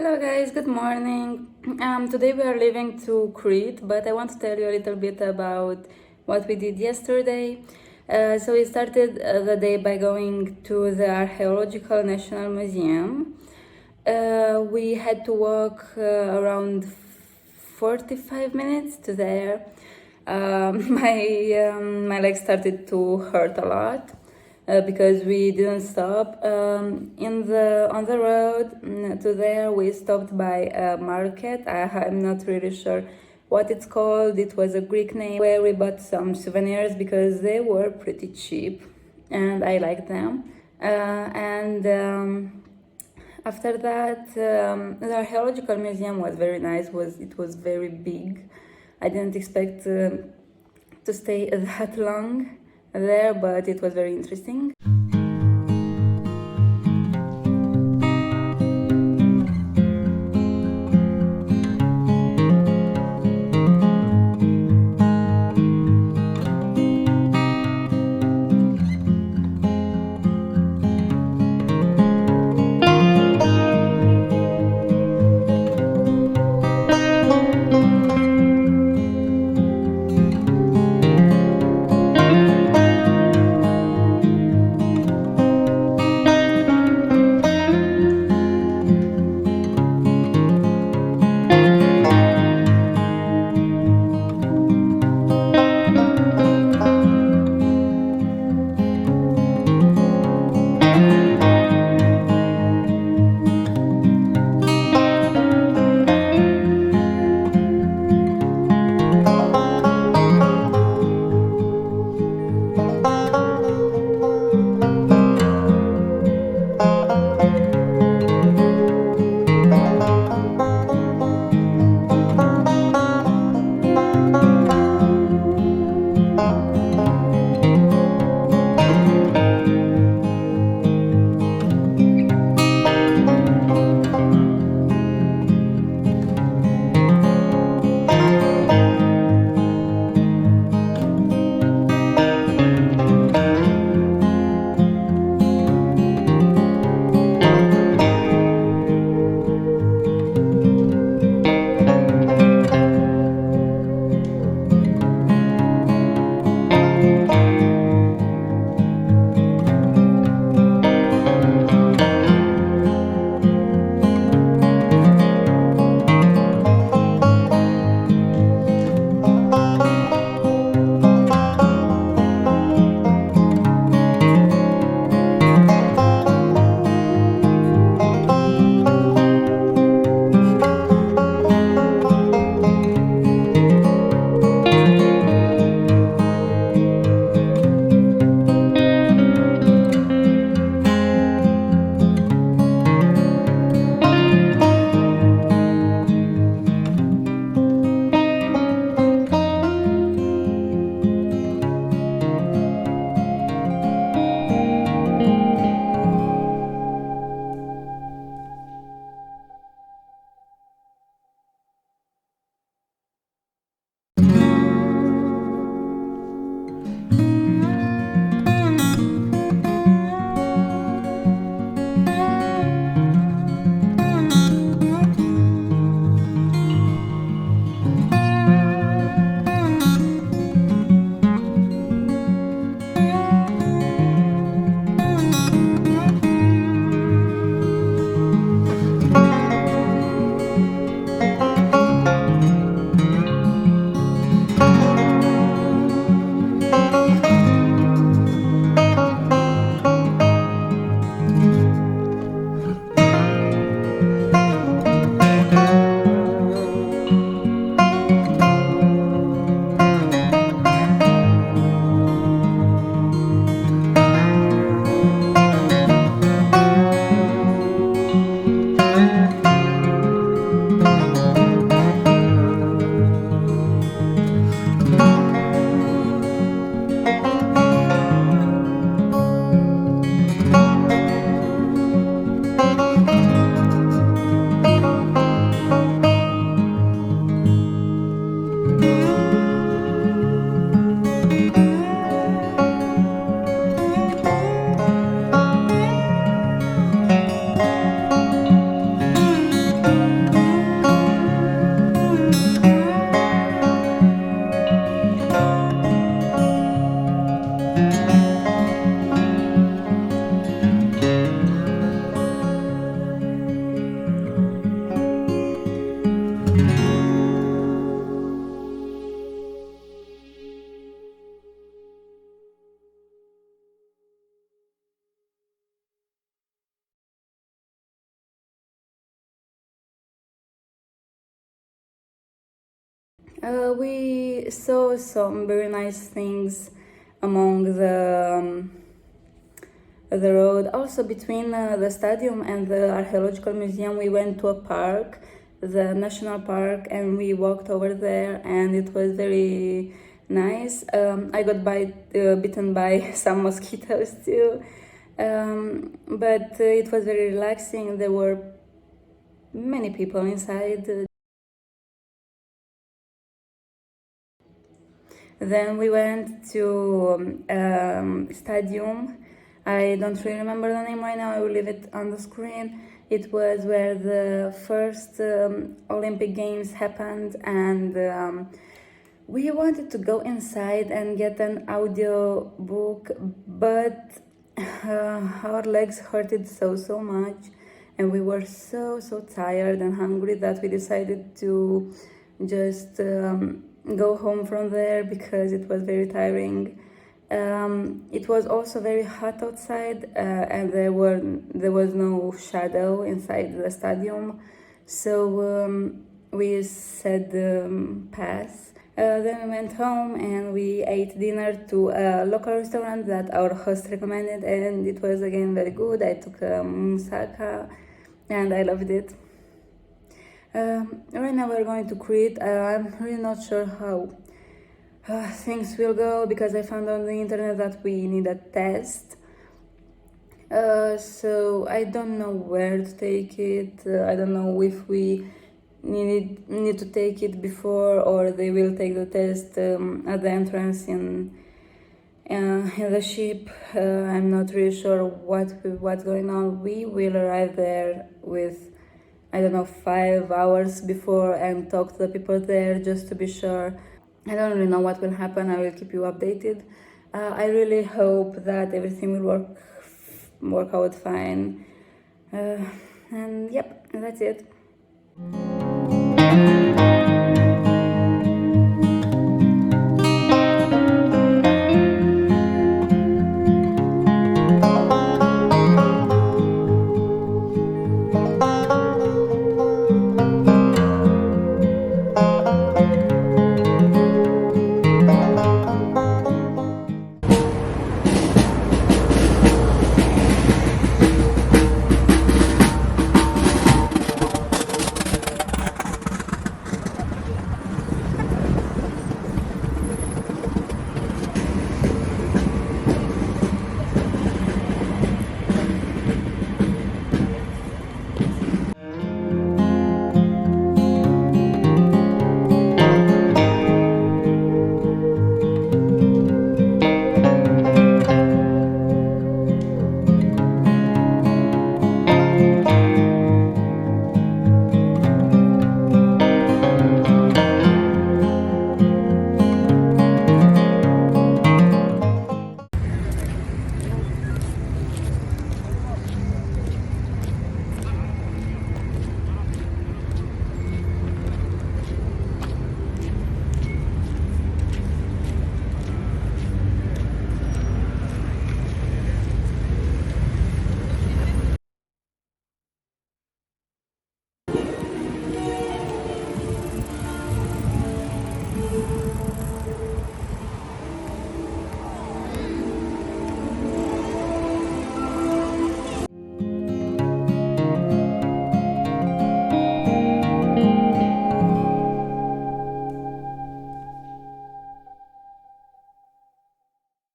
Hello guys, good morning. Today we are leaving to Crete, but I want to tell you a little bit about what we did yesterday. So we started the day by going to the Archaeological National Museum. We had to walk around 45 minutes to there. My legs started to hurt a lot. Because we didn't stop on the road to there. We stopped by a market. I'm not really sure what it's called. It was a Greek name where we bought some souvenirs because they were pretty cheap and I liked them. After that, the Archaeological Museum was very nice. It was very big. I didn't expect to stay that long there, but it was very interesting. We saw some very nice things among the road. Also, between the stadium and the Archaeological Museum, we went to a park, the national park, and we walked over there, and it was very nice. I got bitten by some mosquitoes too, but it was very relaxing. There were many people inside. Then we went to stadium. I don't really remember the name right now. I will leave it on the screen. It was where the first Olympic Games happened, and we wanted to go inside and get an audio book, but our legs hurted so much, and we were so tired and hungry that we decided to just go home from there because it was very tiring. It was also very hot outside, and there was no shadow inside the stadium, so we said pass. Then we went home and we ate dinner to a local restaurant that our host recommended, and it was again very good. I took moussaka and I loved it. Right now we're going to Crete. I'm really not sure how things will go because I found on the internet that we need a test. So I don't know where to take it. I don't know if we need to take it before, or they will take the test at the entrance in the ship. I'm not really sure what's going on. We will arrive there with, I don't know, 5 hours before and talk to the people there just to be sure. I don't really know what will happen. I will keep you updated. I really hope that everything will work out fine. And yep, that's it.